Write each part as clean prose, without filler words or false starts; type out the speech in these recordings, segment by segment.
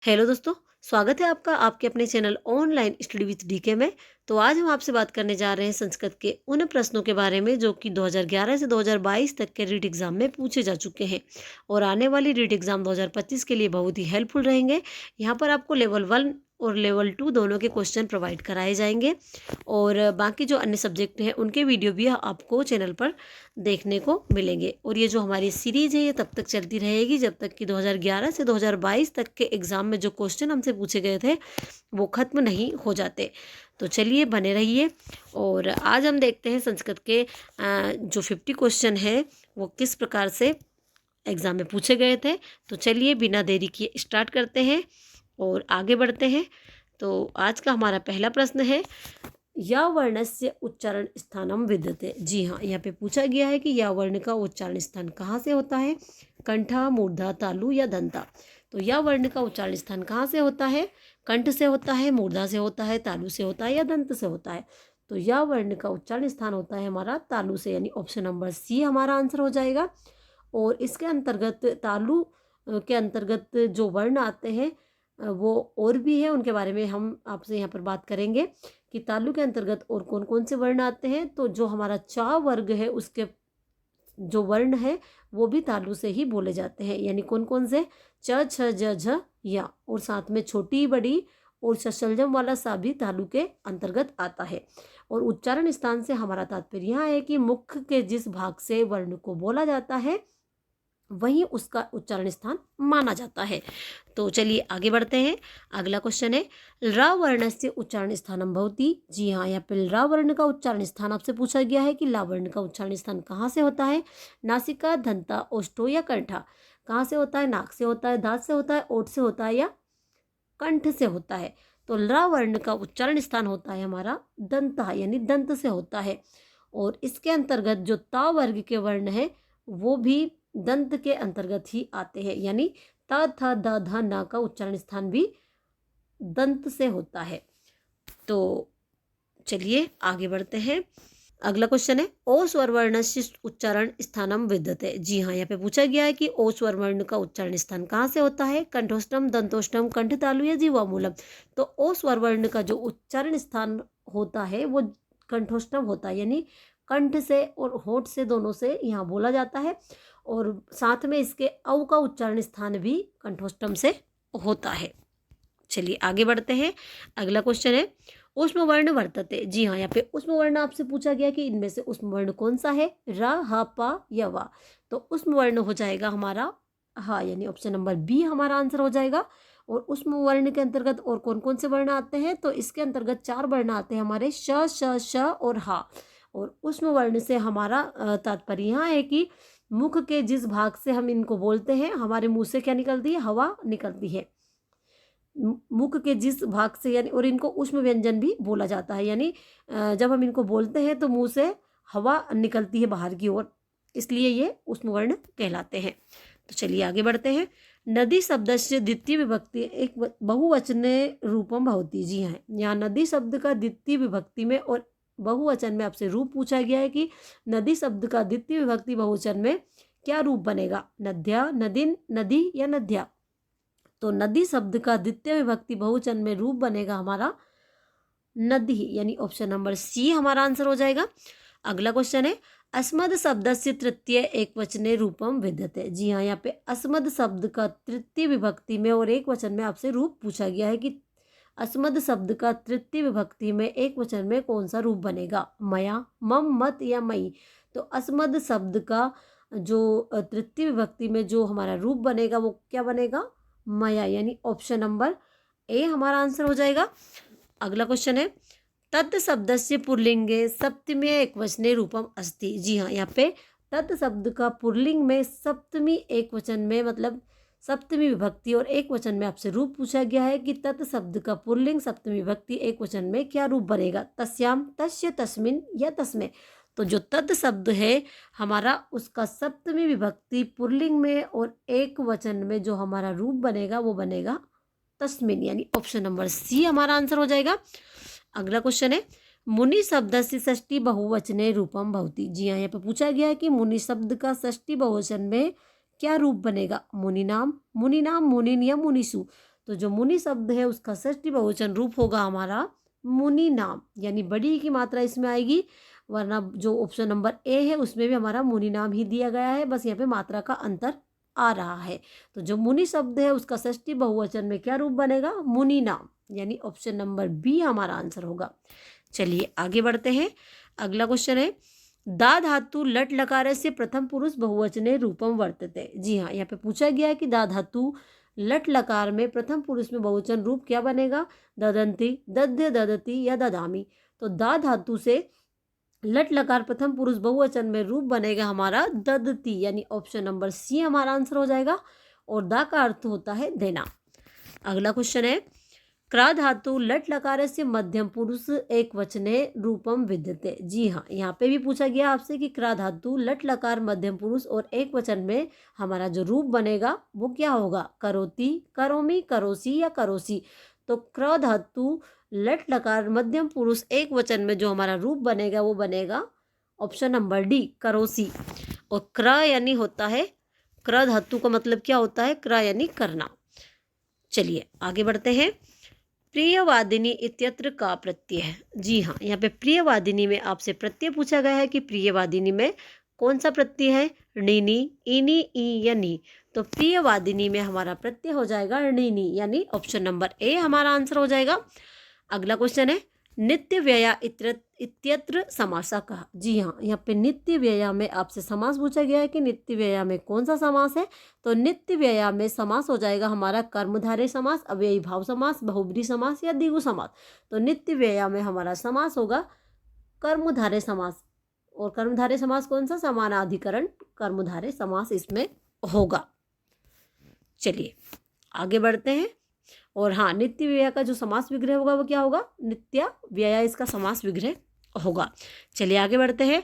Hello दोस्तों, स्वागत है आपका आपके अपने channel online study with DK में। तो आज हम आपसे बात करने जा रहे हैं संस्कृत के उन प्रश्नों के बारे में जो कि 2011 से 2022 तक के रीट एग्जाम में पूछे जा चुके हैं और आने वाली रीट एग्जाम 2025 के लिए बहुत ही हेल्पफुल रहेंगे। यहाँ पर आपको लेवल 1 और लेवल 2 दोनों के क्वेश्चन प्रोवाइड कराए जाएंगे और बाकी जो अन्य सब्जेक्ट हैं उनके वीडियो भी आपको चैनल पर देखने को मिलेंगे। और ये जो हमारी सीरीज है ये तब तक चलती रहेगी जब तक कि 2011 से 2022 तक के एग्ज़ाम में जो क्वेश्चन हमसे पूछे गए थे वो ख़त्म नहीं हो जाते। तो चलिए बने रहिए। और आज हम देखते हैं संस्कृत के जो 50 क्वेश्चन है वो किस प्रकार से एग्ज़ाम में पूछे गए थे। तो चलिए बिना देरी किए स्टार्ट करते हैं और आगे बढ़ते हैं। तो आज का हमारा पहला प्रश्न है, या वर्णस्य उच्चारण स्थानम विद्यते। जी हाँ, यहाँ पे पूछा गया है कि या वर्ण का उच्चारण स्थान कहाँ से होता है, कंठा, मूर्धा, तालु या दंता। तो या वर्ण का उच्चारण स्थान कहाँ से होता है, कंठ से होता है, मूर्धा से होता है, तालु से होता है या दंत से होता है। तो या वर्ण का उच्चारण स्थान होता है हमारा तालु से, यानी ऑप्शन नंबर सी हमारा आंसर हो जाएगा। और इसके अंतर्गत तालु के अंतर्गत जो वर्ण आते हैं वो और भी है, उनके बारे में हम आपसे यहाँ पर बात करेंगे कि तालु के अंतर्गत और कौन कौन से वर्ण आते हैं। तो जो हमारा चा वर्ग है उसके जो वर्ण है वो भी तालु से ही बोले जाते हैं, यानी कौन कौन से, च, छ, ज, झ, या, और साथ में छोटी बड़ी और सशलजम वाला सा भी तालु के अंतर्गत आता है। और उच्चारण स्थान से हमारा तात्पर्य यह है कि मुख के जिस भाग से वर्ण को बोला जाता है वहीं उसका उच्चारण स्थान माना जाता है। तो चलिए आगे बढ़ते हैं। अगला क्वेश्चन है, रा वर्ण से उच्चारण स्थानम भवति। जी हाँ, यहाँ पे रा वर्ण का उच्चारण स्थान आपसे पूछा गया है कि ला वर्ण का उच्चारण स्थान कहाँ से होता है, नासिका, दंता, ओष्ठो या कंठा। कहाँ से होता है, नाक से होता है, दांत से होता है, ओठ से होता है या कंठ से होता है। तो रा वर्ण का उच्चारण स्थान होता है हमारा दंता, यानी दंत से होता है। और इसके अंतर्गत जो ता वर्ग के वर्ण है वो भी दंत के अंतर्गत ही आते हैं, यानी ता, था, दा, धा, ना का उच्चारण स्थान भी दंत से होता है। तो चलिए आगे बढ़ते हैं। अगला क्वेश्चन है, ओ स्वर वर्ण से उच्चारण स्थानम विद्यते। जी हाँ, यहाँ पे पूछा गया है कि ओ स्वर वर्ण का उच्चारण स्थान कहाँ से होता है, कंठोष्टम, दंतोष्टम, कंठ तालु या जीवामूलम। तो ओ स्वर वर्ण का जो उच्चारण स्थान होता है वो कंठोष्टम होता है, यानी कंठ से और होठ से दोनों से यहाँ बोला जाता है। और साथ में इसके औ का उच्चारण स्थान भी कंठोष्टम से होता है। चलिए आगे बढ़ते हैं। अगला क्वेश्चन है, ऊष्म वर्ण वर्तते। जी हाँ, यहाँ पे ऊष्म वर्ण आपसे पूछा गया कि इनमें से ऊष्म वर्ण कौन सा है, रा, हा, पा या वा। तो ऊष्म वर्ण हो जाएगा हमारा हा, यानी ऑप्शन नंबर बी हमारा आंसर हो जाएगा। और ऊष्म वर्ण के अंतर्गत और कौन कौन से वर्ण आते हैं, तो इसके अंतर्गत 4 वर्ण आते हैं हमारे, श, श, श और हा। और ऊष्म वर्ण से हमारा तात्पर्य यहाँ है कि मुख के जिस भाग से हम इनको बोलते हैं, हमारे मुंह से क्या निकलती है, हवा निकलती है मुख के जिस भाग से, यानी, और इनको ऊष्म व्यंजन भी बोला जाता है, यानी जब हम इनको बोलते हैं तो मुंह से हवा निकलती है बाहर की ओर, इसलिए ये ऊष्म वर्ण कहलाते हैं। तो चलिए आगे बढ़ते हैं। नदी शब्द से द्वितीय विभक्ति एक बहुवचने रूपम भवती। जी हाँ, यहाँ नदी शब्द का द्वितीय विभक्ति में और बहुवचन में आपसे रूप पूछा गया है कि नदी शब्द का द्वितीय विभक्ति बहुवचन में क्या रूप बनेगा, नद्या, नदीन, नदी या नद्या। तो नदी शब्द का द्वितीय विभक्ति बहुवचन में रूप बनेगा हमारा नदी, यानी ऑप्शन नंबर सी हमारा आंसर हो जाएगा। अगला क्वेश्चन है, अस्मद शब्द से तृतीय एक वचने रूपम विद्यते। जी हाँ, यहाँ पे अस्मद शब्द का तृतीय विभक्ति में और एक वचन में आपसे रूप पूछा गया है कि अस्मद शब्द का तृतीय विभक्ति में एक वचन में कौन सा रूप बनेगा, मया, मम, मत या मई। तो अस्मद शब्द का जो तृतीय विभक्ति में जो हमारा रूप बनेगा वो क्या बनेगा, मया, यानी ऑप्शन नंबर ए हमारा आंसर हो जाएगा। अगला क्वेश्चन है, तत् शब्द से पुल्लिंगे सप्तमी एक वचने रूपम अस्ति। जी हाँ, यहाँ पे तत् शब्द का पुल्लिंग में सप्तमी एक वचन में, मतलब सप्तमी विभक्ति और एक वचन में आपसे रूप पूछा गया है कि तत् शब्द का पुल्लिंग सप्तमी विभक्ति एक वचन में क्या रूप बनेगा, तस्याम, तस्य, तस्मिन या तस्मे। तो जो तत् शब्द है हमारा उसका सप्तमी विभक्ति पुल्लिंग में और एक वचन में जो हमारा रूप बनेगा वो बनेगा तस्मिन, यानी ऑप्शन नंबर सी हमारा आंसर हो जाएगा। अगला क्वेश्चन है, मुनि शब्द से षष्ठी बहुवचने रूपम भवति। जी हाँ, यहाँ पे पूछा गया है कि मुनि शब्द का षष्ठी बहुवचन में क्या रूप बनेगा, मुनि नाम, मुनिन या मुनिसु। तो जो मुनि शब्द है उसका षष्ठी बहुवचन रूप होगा हमारा मुनि नाम, यानी बड़ी की मात्रा इसमें आएगी, वरना जो ऑप्शन नंबर ए है उसमें भी हमारा मुनि नाम ही दिया गया है, बस यहाँ पे मात्रा का अंतर आ रहा है। तो जो मुनि शब्द है उसका षष्ठी बहुवचन में क्या रूप बनेगा, मुनि नाम, यानी ऑप्शन नंबर बी हमारा आंसर होगा। चलिए आगे बढ़ते हैं। अगला क्वेश्चन है, दा धातु लट लकारस्य प्रथम पुरुष बहुवचने रूपम वर्तते। जी हाँ, यहाँ पे पूछा गया है कि दा धातु लट लकार में प्रथम पुरुष में बहुवचन रूप क्या बनेगा, ददंती, दध्य, ददती या ददामी। तो दा धातु से लट लकार प्रथम पुरुष बहुवचन में रूप बनेगा हमारा ददती, यानी ऑप्शन नंबर सी हमारा आंसर हो जाएगा। और दा का अर्थ होता है देना। अगला क्वेश्चन है, क्रा धातु लट लकार से मध्यम पुरुष एक वचने रूपम विद्यते। जी हाँ, यहाँ पे भी पूछा गया आपसे कि क्रा धातु लट लकार मध्यम पुरुष और एक वचन में हमारा जो रूप बनेगा वो क्या होगा, करोति, करोमी, करोसी या करोसी। तो क्र धातु लट लकार मध्यम पुरुष एक वचन में जो हमारा रूप बनेगा वो बनेगा ऑप्शन नंबर डी, करोसी। और क्र यानी होता है, क्र धातु का मतलब क्या होता है, क्र यानी करना। चलिए आगे बढ़ते हैं। प्रियवादिनी इत्यत्र का प्रत्यय है। जी हाँ, यहाँ पे प्रियवादिनी में आपसे प्रत्यय पूछा गया है कि प्रियवादिनी में कौन सा प्रत्यय है, णिनी, इनी, ई या नी। तो प्रियवादिनी में हमारा प्रत्यय हो जाएगा णिनी, यानी ऑप्शन नंबर ए हमारा आंसर हो जाएगा। अगला क्वेश्चन है, नित्य व्यया इत्यत्र समासा कहा। जी हाँ, यहाँ पे नित्य व्यया में आपसे समास पूछा गया है कि नित्य व्यया में कौन सा समास है। तो नित्य व्यया में समास हो जाएगा हमारा कर्मधारय समास, अव्ययी भाव समास, बहुब्री समास या द्विगु समास। तो नित्य व्यया में हमारा समास होगा कर्मधारय समास। और कर्मधारय समास कौन सा, समानाधिकरण कर्मधारय समास इसमें होगा। चलिए आगे बढ़ते हैं। और हाँ, नित्य व्यय का जो समास विग्रह होगा वो क्या होगा, नित्य व्यय, इसका समास विग्रह होगा। चलिए आगे बढ़ते हैं।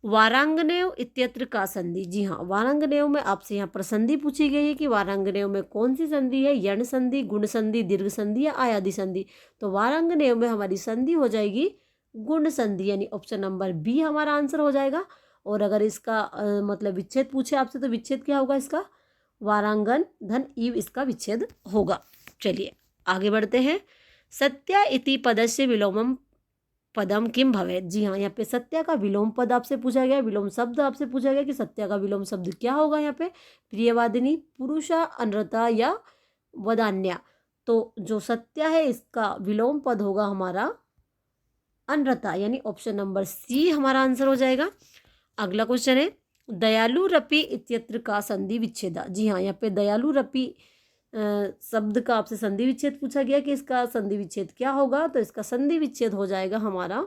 वारांगनेय इत्यत्र का संधि। जी हाँ, वारांगनेय में आपसे यहाँ पर संधि पूछी गई है कि वारांगनेय में कौन सी संधि है, यण संधि, गुण संधि, दीर्घ संधि या आयादि संधि। तो वारांगनेय में हमारी संधि हो जाएगी गुण संधि, यानी ऑप्शन नंबर बी हमारा आंसर हो जाएगा। और अगर इसका मतलब विच्छेद पूछे आपसे तो विच्छेद क्या होगा इसका, वारांगन धन ईव, इसका विच्छेद होगा। चलिए आगे बढ़ते हैं। सत्या इति पदस्य विलोमम पदम किम भवेत्। जी हाँ, यहाँ पे सत्या का विलोम पद आपसे पूछा गया, विलोम शब्द आपसे पूछा गया कि सत्या का विलोम शब्द क्या होगा। यहाँ पे प्रियवादिनी, पुरुषा, अनृता या वदान्या। तो जो सत्या है इसका विलोम पद होगा हमारा अनृता, यानी ऑप्शन नंबर सी हमारा आंसर हो जाएगा। अगला क्वेश्चन है, दयालु रपि इत्यत्र का संधि विच्छेदा। जी हाँ, यहाँ पे दयालु रपि शब्द का आपसे संधि विच्छेद पूछा गया कि इसका संधि विच्छेद क्या होगा। तो इसका संधि विच्छेद हो जाएगा हमारा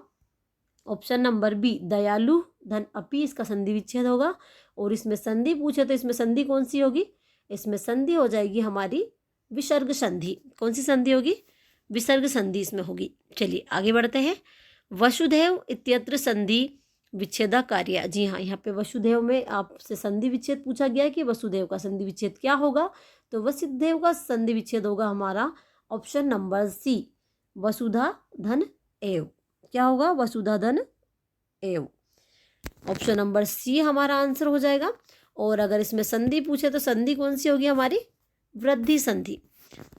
ऑप्शन नंबर बी, दयालु धन अपि, इसका संधि विच्छेद होगा। और इसमें संधि पूछे तो इसमें संधि कौन सी होगी, इसमें संधि हो जाएगी हमारी विसर्ग संधि। कौन सी संधि होगी, विसर्ग संधि इसमें होगी। चलिए आगे बढ़ते हैं। वसुधैव इत्यत्र संधि विच्छेदा कार्य। जी हाँ, यहाँ पे वसुधैव में आपसे संधि विच्छेद पूछा गया है कि वसुधैव का संधि विच्छेद क्या होगा। तो वसुधैव का संधि विच्छेद होगा हमारा ऑप्शन नंबर सी, वसुधा धन एव। क्या होगा, वसुधा धन एव, ऑप्शन नंबर सी हमारा आंसर हो जाएगा। और अगर इसमें संधि पूछे तो संधि कौन सी होगी हमारी, वृद्धि संधि।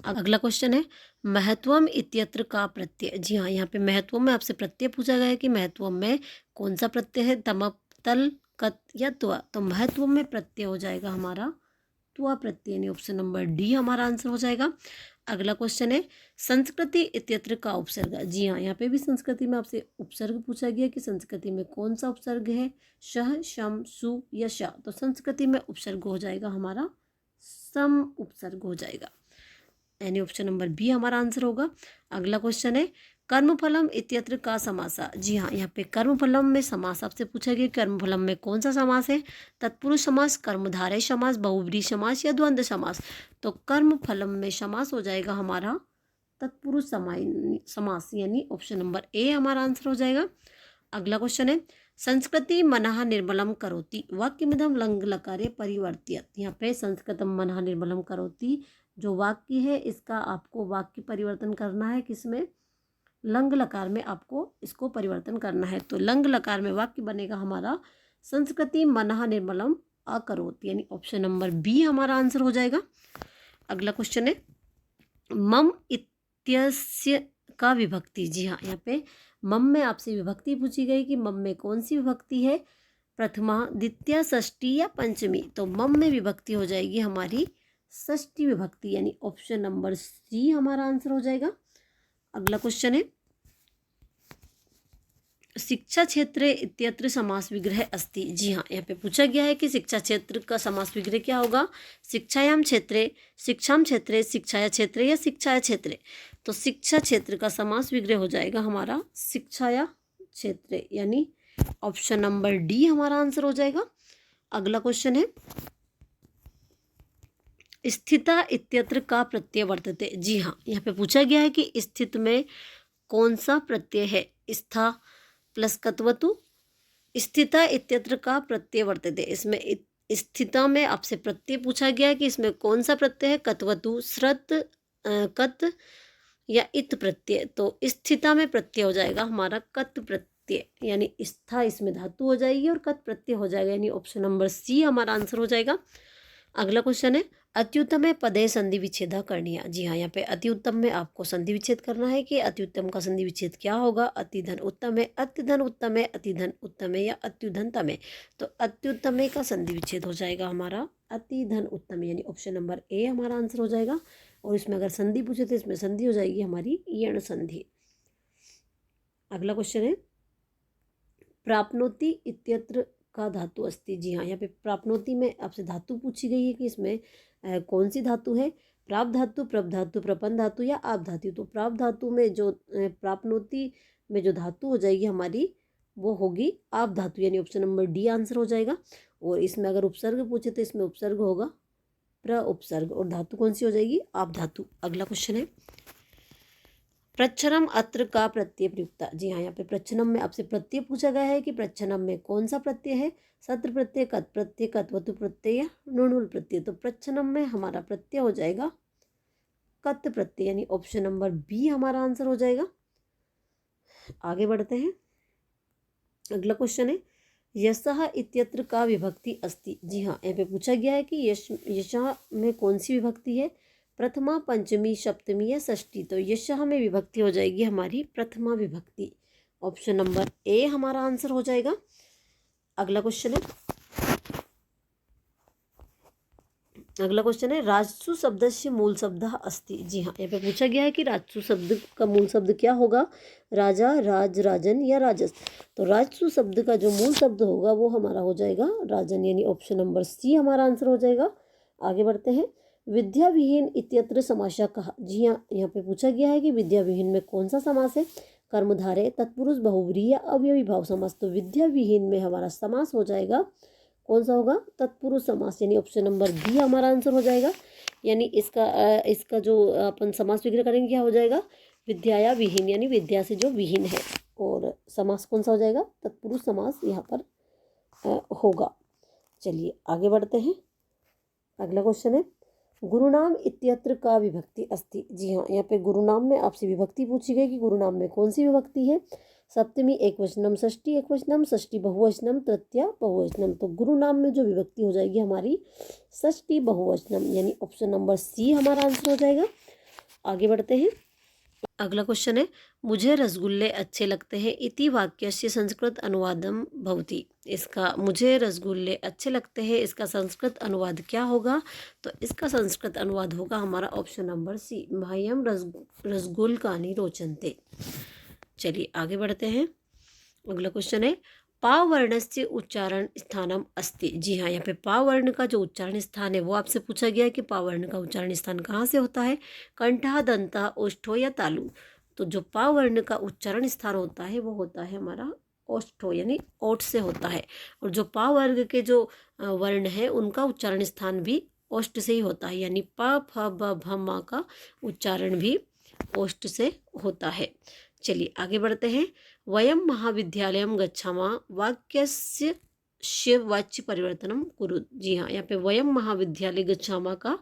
अगला क्वेश्चन है, महत्वम इत्यत्र का प्रत्यय। जी हाँ, यहाँ पे महत्वम में आपसे प्रत्यय पूछा गया है कि महत्वम में कौन सा प्रत्यय है, तम, तल, कत या त्व। तो महत्वम में प्रत्यय हो जाएगा हमारा त्व प्रत्यय, यानी ऑप्शन नंबर डी हमारा आंसर हो जाएगा। अगला क्वेश्चन है, संस्कृति इत्यत्र का उपसर्ग। जी हाँ, यहाँ पे भी संस्कृति में आपसे उपसर्ग पूछा गया कि संस्कृति में कौन सा उपसर्ग है, शह, शम, सु या श। तो संस्कृति में उपसर्ग हो जाएगा हमारा सम उपसर्ग हो जाएगा, यानी ऑप्शन नंबर बी हमारा आंसर होगा। अगला क्वेश्चन है, कर्मफलम इत्यत्र का समासा। जी हाँ, यहाँ पे कर्मफलम में समास आपसे पूछा गया, कर्मफलम में कौन सा समास है, तत्पुरुष समास, कर्मधारय समास, बहुब्री समास या द्वंद्व समास। तो कर्मफलम में समास हो जाएगा हमारा तत्पुरुष समास, यानी ऑप्शन नंबर ए हमारा आंसर हो जाएगा। अगला क्वेश्चन है, संस्कृति मनः निर्मलम करोति वाक्यमिदं लंग लकारे परिवर्त्यत। यहाँ पे संस्कृतम मनः निर्मलम करोति जो वाक्य है इसका आपको वाक्य परिवर्तन करना है, किसमें, लंग लकार में आपको इसको परिवर्तन करना है। तो लंग लकार में वाक्य बनेगा हमारा संस्कृति मनः निर्मलम अकरोति, यानी ऑप्शन नंबर बी हमारा आंसर हो जाएगा। अगला क्वेश्चन है, मम इत्यस्य का विभक्ति। जी हाँ, यहाँ पे मम में आपसे विभक्ति पूछी गई कि मम में कौन सी विभक्ति है, प्रथमा, द्वितीया, षष्ठी या पंचमी। तो मम में विभक्ति हो जाएगी हमारी षष्ठी विभक्ति, यानी ऑप्शन नंबर सी हमारा आंसर हो जाएगा। अगला क्वेश्चन है, शिक्षा क्षेत्रे इत्यत्र समास विग्रह अस्ति। जी हाँ, यहाँ पे पूछा गया है कि शिक्षा क्षेत्र का समास विग्रह क्या होगा, शिक्षायाम क्षेत्रे, शिक्षाम क्षेत्रे, शिक्षाया क्षेत्रे या शिक्षाया क्षेत्रे। तो शिक्षा क्षेत्र का समास विग्रह हो जाएगा हमारा शिक्षाया क्षेत्रे, यानी ऑप्शन नंबर डी हमारा आंसर हो जाएगा। अगला क्वेश्चन है, स्थिता इत्यत्र का प्रत्यय वर्तते। जी हाँ, यहाँ पे पूछा गया है कि स्थित में कौन सा प्रत्यय है, स्था प्लस कत्वतु। स्थिता इत्यत्र का प्रत्यय वर्तते, इसमें स्थिता में आपसे प्रत्यय पूछा गया है कि इसमें कौन सा प्रत्यय है, कत्वतु, श्रत, कत या इत प्रत्यय। तो स्थिता में प्रत्यय हो जाएगा हमारा कत प्रत्यय, यानी स्था इसमें धातु हो जाएगी और कत प्रत्यय हो जाएगा, यानी ऑप्शन नंबर सी हमारा आंसर हो जाएगा। अगला क्वेश्चन है, अत्युत्तम में पदे संधि विच्छेदा करनीय। जी हाँ, यहाँ पे अतिउत्तम में आपको संधि विच्छेद करना है कि अत्युत्तम का संधि विच्छेद क्या होगा, अतिधन उत्तम है, अत्यधन उत्तम है, अतिधन उत्तम है या अत्युधनतम है। तो अत्युत्तम का संधि विच्छेद हो जाएगा हमारा अतिधन उत्तम, यानी ऑप्शन नंबर ए हमारा आंसर हो जाएगा। और इसमें अगर संधि पूछे तो इसमें संधि हो जाएगी हमारी यण संधि। अगला क्वेश्चन है, प्राप्नोति इत्यत्र का धातु अस्ति। जी हाँ, यहाँ पे प्राप्नोति में आपसे धातु पूछी गई है कि इसमें कौन सी धातु है, प्राप्त धातु, प्रप धातु, प्रपन धातु या आप धातु। तो प्राप्त धातु में जो प्राप्नोति में जो धातु हो जाएगी हमारी वो होगी आप धातु, यानी ऑप्शन नंबर डी आंसर हो जाएगा। और इसमें अगर उपसर्ग पूछे तो इसमें उपसर्ग होगा प्र उपसर्ग, और धातु कौन सी हो जाएगी, आप धातु। अगला क्वेश्चन है, प्रच्छनम अत्र का प्रत्यय प्रयुक्ता। जी हाँ, यहाँ पे प्रच्छनम में आपसे प्रत्यय पूछा गया है कि प्रच्छनम में कौन सा प्रत्यय है, सत्र प्रत्यय, कत प्रत्यय, कत्वतु प्रत्यय या णुणुल प्रत्यय। तो प्रच्छनम में हमारा प्रत्यय हो जाएगा कत प्रत्यय, यानी ऑप्शन नंबर बी हमारा आंसर हो जाएगा। आगे बढ़ते हैं, अगला क्वेश्चन है, यशः इत्यत्र का विभक्ति अस्ति। जी हाँ, यहाँ पे पूछा गया है कि यशः में कौन सी विभक्ति है, प्रथमा, पंचमी, सप्तमी या षष्ठी। तो यशः में विभक्ति हो जाएगी हमारी प्रथमा विभक्ति, ऑप्शन नंबर ए हमारा आंसर हो जाएगा। अगला क्वेश्चन है, राजसु शब्द से मूल शब्द अस्ति। जी हाँ, यहाँ पे पूछा गया है कि राजसु शब्द का मूल शब्द क्या होगा, राजा, राज, राजन या राजस। तो राजसु शब्द का जो मूल शब्द होगा वो हमारा हो जाएगा राजन, यानी ऑप्शन नंबर सी हमारा आंसर हो जाएगा। आगे बढ़ते हैं, विद्या विहीन इत्यत्र समासा कहा। जी हाँ, यहाँ पे पूछा गया है कि विद्या विहीन में कौन सा समास है, कर्मधारय, तत्पुरुष, बहुव्रीहि या अवयवी भाव समास। तो विद्या विहीन में हमारा समास हो जाएगा कौन सा होगा, तत्पुरुष समास, यानी ऑप्शन नंबर बी हमारा आंसर हो जाएगा। यानी इसका जो अपन समास विग्रह करेंगे क्या हो जाएगा, विद्या या विहीन, यानी विद्या से जो विहीन है, और समास कौन सा हो जाएगा, तत्पुरुष समास यहाँ पर होगा। चलिए आगे बढ़ते हैं, अगला क्वेश्चन है, गुरुनाम इत्यत्र का विभक्ति अस्ति। जी हाँ, यहाँ पे गुरुनाम में आपसे विभक्ति पूछी गई कि गुरुनाम में कौन सी विभक्ति है, सप्तमी एकवचनम, षष्ठी एकवचनम, षष्ठी बहुवचनम, तृतीया बहुवचनम। तो गुरुनाम में जो विभक्ति हो जाएगी हमारी षष्ठी बहुवचनम, यानी ऑप्शन नंबर सी हमारा आंसर हो जाएगा। आगे बढ़ते हैं, अगला क्वेश्चन है, मुझे रसगुल्ले अच्छे लगते हैं इति वाक्यस्य संस्कृत अनुवादम भवति। इसका मुझे रसगुल्ले अच्छे लगते हैं, इसका संस्कृत अनुवाद क्या होगा, तो इसका संस्कृत अनुवाद होगा हमारा ऑप्शन नंबर सी, मह्यम रसगुल्कानि रोचन्ते। चलिए आगे बढ़ते हैं, अगला क्वेश्चन है, पाव वर्णस्य उच्चारण स्थानम अस्ति। जी हाँ, यहाँ पे पाव वर्ण का जो उच्चारण स्थान है वो आपसे पूछा गया है कि पाव वर्ण का उच्चारण स्थान कहाँ से होता है, कंठा, दंता, ओष्ठो या तालु। तो जो पाव वर्ण का उच्चारण स्थान होता है वो होता है हमारा ओष्ठो, यानी ओठ से होता है। और जो पाव वर्ग के जो वर्ण है उनका उच्चारण स्थान भी ओष्ठ से ही होता है, यानी प, फ, ब, भ, म का उच्चारण भी ओष्ठ से होता है। चलिए आगे बढ़ते हैं, वयम महाविद्यालयम गच्छामः वाक्यस्य शिव वाच्य परिवर्तनम कुरु। जी हाँ, यहाँ पे वयम महाविद्यालय गच्छामः का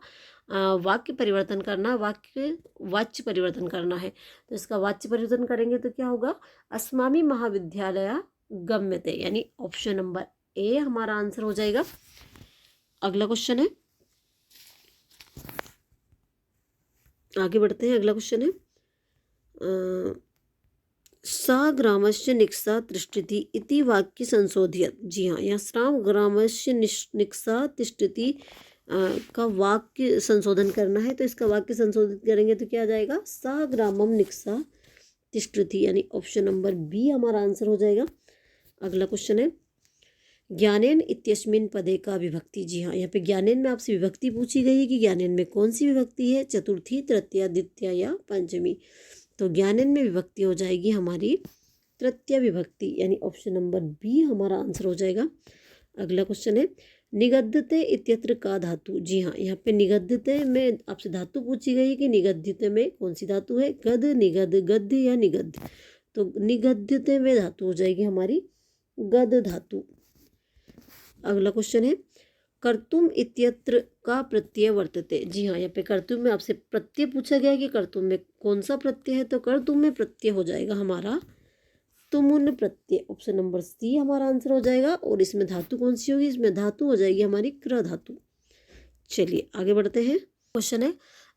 वाक्य परिवर्तन करना, वाच्य परिवर्तन करना है। तो इसका वाच्य परिवर्तन करेंगे तो क्या होगा, अस्मामि महाविद्यालय गम्यते, यानी ऑप्शन नंबर ए हमारा आंसर हो जाएगा। अगला क्वेश्चन है, आगे बढ़ते हैं। अगला क्वेश्चन है सा ग्रामस्य निक्सा तिष्ठति इति वाक्य संशोधित। जी हाँ, यहाँ श्राम ग्रामस्य निक्सा तिष्ठति का वाक्य संशोधन करना है, तो इसका वाक्य संशोधित करेंगे तो क्या आ जाएगा, सा ग्रामम निक्सा तिष्ठति, यानी ऑप्शन नंबर बी हमारा आंसर हो जाएगा। अगला क्वेश्चन है ज्ञानेन इत्यस्मिन पदे का विभक्ति। जी हाँ, यहाँ पे ज्ञानेन में आपसे विभक्ति पूछी गई है कि ज्ञानेन में कौन सी विभक्ति है, चतुर्थी, तृतीया, द्वितीया या पंचमी। तो ज्ञानेन में विभक्ति हो जाएगी हमारी तृतीय विभक्ति, यानी ऑप्शन नंबर बी हमारा आंसर हो जाएगा। अगला क्वेश्चन है निगद्यते इत्यत्र का धातु। जी हाँ, यहाँ पे निगद्यते में आपसे धातु पूछी गई है कि निगद्यते में कौन सी धातु है, गद, निगद, गद्य या निगद्य। तो निगद्यते में धातु हो जाएगी हमारी गद धातु। अगला क्वेश्चन है कर्तुम इत्यत्र का प्रत्यय वर्तते। जी हाँ, यहाँ पे कर्तुम में आपसे प्रत्यय पूछा गया है कि कर्तुम में कौन सा प्रत्यय है, तो कर्तुम में प्रत्यय हो जाएगा हमारा तुमुन प्रत्यय, ऑप्शन नंबर सी हमारा आंसर हो जाएगा। और इसमें धातु कौन सी होगी, इसमें धातु हो जाएगी हमारी क्र धातु। चलिए आगे बढ़ते हैं। क्वेश्चन है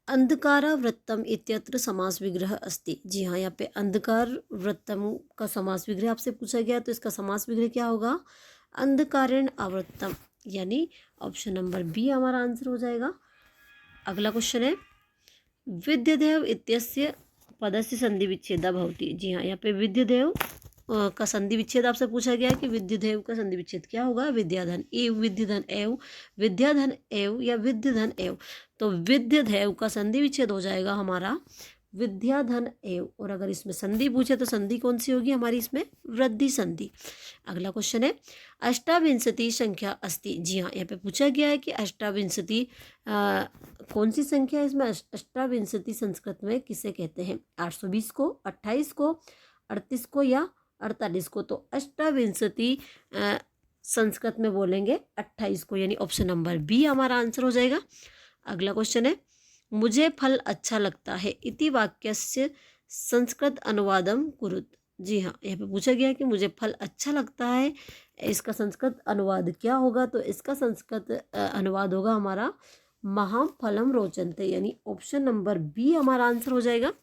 अंधकारा वृत्तम इत्यत्र समास विग्रह अस्ति। जी हाँ, यहाँ पे अंधकार वृत्तम का समास विग्रह आपसे पूछा गया, तो इसका समास विग्रह क्या होगा, अंधकारेण आवृत्तम, यानी ऑप्शन नंबर बी हमारा आंसर हो जाएगा। अगला क्वेश्चन है विद्यदेव इत्यस्य पदस्य संधि विच्छेदा भवति। जी हाँ, यहाँ पे विद्यदेव का संधि विच्छेद आपसे पूछा गया है कि विद्युदेव का संधि विच्छेद क्या होगा, विद्याधन एव, विद्याधन एव, विद्याधन एव या विद्यधन एव। तो विद्यधेव का संधि विच्छेद हो जाएगा हमारा विद्याधन एव। और अगर इसमें संधि पूछे तो संधि कौन सी होगी हमारी, इसमें वृद्धि संधि। अगला क्वेश्चन है अष्टाविंशति संख्या अस्ति। जी हाँ, यहाँ पे पूछा गया है कि अष्टाविंशति कौन सी संख्या है, इसमें अष्टाविंशति संस्कृत में किसे कहते हैं, 820 को, 28 को, 38 को या 48 को। तो अष्टाविंशति संस्कृत में बोलेंगे 28 को, यानी ऑप्शन नंबर बी हमारा आंसर हो जाएगा। अगला क्वेश्चन है मुझे फल अच्छा लगता है इति वाक्यस्य संस्कृत अनुवादम कुरुत। जी हाँ, यहाँ पे पूछा गया कि मुझे फल अच्छा लगता है, इसका संस्कृत अनुवाद क्या होगा, तो इसका संस्कृत अनुवाद होगा हमारा महाम फलम रोचन्ते, यानी ऑप्शन नंबर बी हमारा आंसर हो जाएगा।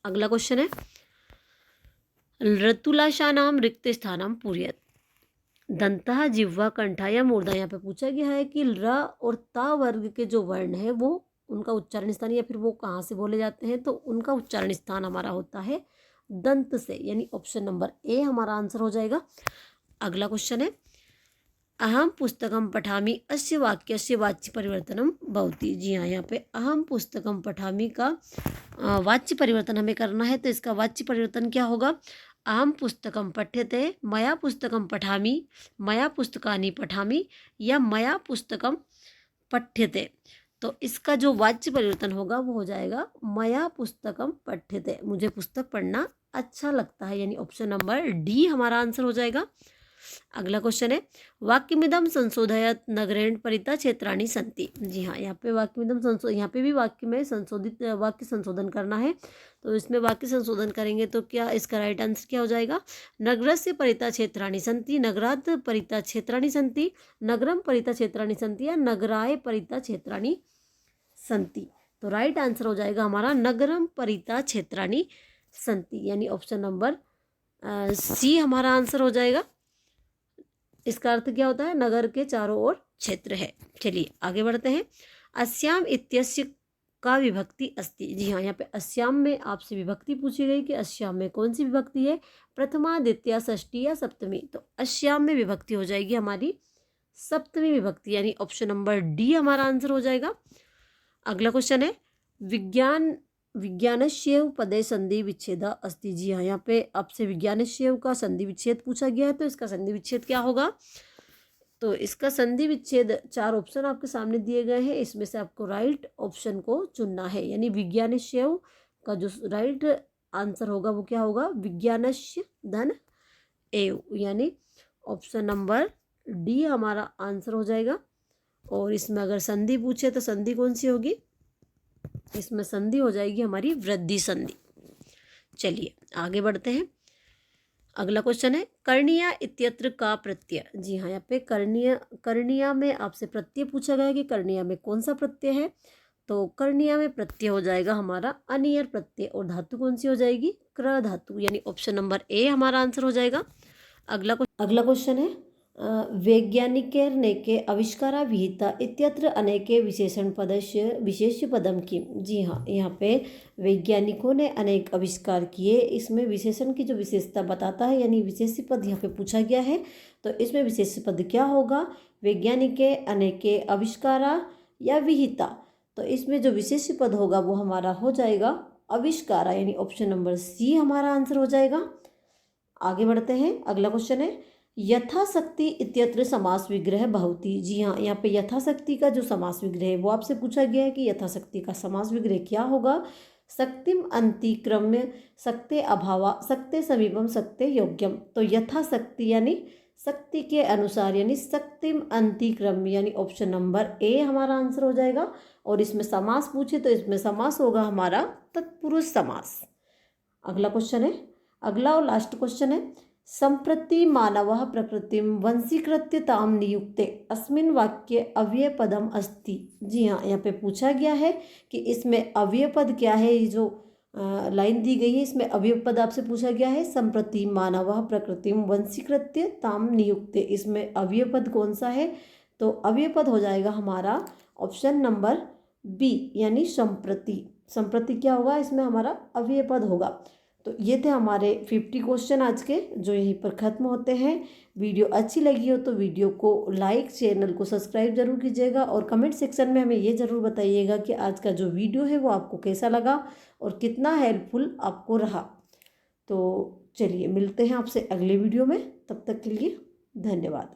अगला क्वेश्चन है ऋतुलाशानाम रिक्त स्थानम पूर्यत। दंतः, जिह्वा, कंठा या मूर्धा। यहाँ पे पूछा गया है कि र और ता वर्ग के जो वर्ण है वो उनका उच्चारण स्थान या फिर वो कहाँ से बोले जाते हैं, तो उनका उच्चारण स्थान हमारा होता है दंत से, यानी ऑप्शन नंबर ए हमारा आंसर हो जाएगा। अगला क्वेश्चन है अहम पुस्तकम पठामि अस्य वाक्यस्य वाच्य परिवर्तनम भवति। जी हाँ, यहाँ पे अहम पुस्तकम पठामि का वाच्य परिवर्तन हमें करना है, तो इसका वाच्य परिवर्तन क्या होगा, अहम पुस्तकम पठ्यते, मया पुस्तकम पठामि, मया पुस्तकानि पठामि या मया पुस्तकम पठ्यते। तो इसका जो वाच्य परिवर्तन होगा वो हो जाएगा मया पुस्तकम पठ्यते, मुझे पुस्तक पढ़ना अच्छा लगता है, यानी ऑप्शन नंबर डी हमारा आंसर हो जाएगा। अगला क्वेश्चन है वाक्यमिदं संशोधयत नगरेण परिता क्षेत्राणि सन्ति। जी हाँ, यहाँ पे वाक्यमिदं यहाँ पे भी वाक्य में संशोधित वाक्य संशोधन करना है, तो इसमें वाक्य संशोधन करेंगे तो क्या इसका राइट आंसर क्या हो जाएगा, नगरस्य परिता क्षेत्राणि सन्ति, नगरात् परिता क्षेत्राणि सन्ति, नगरम परिता क्षेत्राणि सन्ति या नगराय परिता क्षेत्राणि सन्ति। तो राइट आंसर हो जाएगा हमारा नगरम परिता क्षेत्राणि सन्ति, यानी ऑप्शन नंबर सी हमारा आंसर हो जाएगा। इसका अर्थ क्या होता है, नगर के चारों ओर क्षेत्र है। चलिए आगे बढ़ते हैं। अस्याम इत्यस्य का विभक्ति अस्ति। जी हाँ, यहाँ पे अस्याम में आपसे विभक्ति पूछी गई कि अस्याम में कौन सी विभक्ति है, प्रथमा, द्वितीया, षष्ठी या सप्तमी। तो अस्याम में विभक्ति हो जाएगी हमारी सप्तमी विभक्ति, यानी ऑप्शन नंबर डी हमारा आंसर हो जाएगा। अगला क्वेश्चन है विज्ञानस्यैव पदे संधि विच्छेदा अस्ति। जी हाँ, यहाँ पे आपसे विज्ञानस्यैव का संधि विच्छेद पूछा गया है, तो इसका संधि विच्छेद क्या होगा, तो इसका संधि विच्छेद 4 ऑप्शन आपके सामने दिए गए हैं, इसमें से आपको राइट ऑप्शन को चुनना है, यानी विज्ञानस्यैव का जो राइट आंसर होगा वो क्या होगा, विज्ञानस्य धन एव, यानी ऑप्शन नंबर डी हमारा आंसर हो जाएगा। और इसमें अगर संधि पूछे तो संधि कौन सी होगी, इसमें संधि हो जाएगी हमारी वृद्धि संधि। चलिए आगे बढ़ते हैं। अगला क्वेश्चन है कर्णीया इत्यत्र का प्रत्यय। जी हाँ, यहाँ पे कर्णीया में आपसे प्रत्यय पूछा गया है कि कर्णीया में कौन सा प्रत्यय है, तो कर्णिया में प्रत्यय हो जाएगा हमारा अनियर प्रत्यय, और धातु कौन सी हो जाएगी? क्र धातु, यानी ऑप्शन नंबर ए हमारा आंसर हो जाएगा। अगला क्वेश्चन है वैज्ञानिकेर नेके आविष्कारा विहिता इत्यत्र अनेके विशेषण पदस्य विशेष्य पदम किम। जी हाँ, यहाँ पे वैज्ञानिकों ने अनेक आविष्कार किए, इसमें विशेषण की जो विशेषता बताता है, यानी विशेष्य पद यहाँ पे पूछा गया है। तो इसमें विशेष्य पद क्या होगा? वैज्ञानिके अनेके आविष्कारा या विहिता। तो इसमें जो विशेष्य पद होगा वो हमारा हो जाएगा आविष्कारा, यानी ऑप्शन नंबर सी हमारा आंसर हो जाएगा। आगे बढ़ते हैं। अगला क्वेश्चन है यथाशक्ति इत्यत्र समास विग्रह बहुती। जी हाँ, यहाँ पे यथाशक्ति का जो समास विग्रह है वो आपसे पूछा गया है कि यथाशक्ति का समास विग्रह क्या होगा? शक्तिम अंतिक्रम्य, शक्ते अभावा, शक्ते समीपम, शक्ते योग्यम। तो यथाशक्ति यानी शक्ति के अनुसार, यानी शक्तिम अंतिक्रम्य, यानी ऑप्शन नंबर ए हमारा आंसर हो जाएगा। और इसमें समास पूछे तो इसमें समास होगा हमारा तत्पुरुष समास। अगला क्वेश्चन है, अगला और लास्ट क्वेश्चन है संप्रति मानवः प्रकृतिम वंशीकृत्य ताम नियुक्ते अस्मिन् वाक्ये अव्यय पदम अस्ति। जी हाँ, यहाँ पे पूछा गया है कि इसमें अव्यय पद क्या है। ये जो लाइन दी गई है इसमें अव्यय पद आपसे पूछा गया है। संप्रति मानवः प्रकृतिम वंशीकृत्य ताम नियुक्ते, इसमें अव्यय पद कौन सा है? तो अव्यय पद हो जाएगा हमारा ऑप्शन नंबर बी, यानी संप्रति। संप्रति क्या होगा? इसमें हमारा अव्यय पद होगा। तो ये थे हमारे 50 क्वेश्चन आज के, जो यहीं पर ख़त्म होते हैं। वीडियो अच्छी लगी हो तो वीडियो को लाइक, चैनल को सब्सक्राइब जरूर कीजिएगा, और कमेंट सेक्शन में हमें ये ज़रूर बताइएगा कि आज का जो वीडियो है वो आपको कैसा लगा और कितना हेल्पफुल आपको रहा। तो चलिए मिलते हैं आपसे अगले वीडियो में, तब तक के लिए धन्यवाद।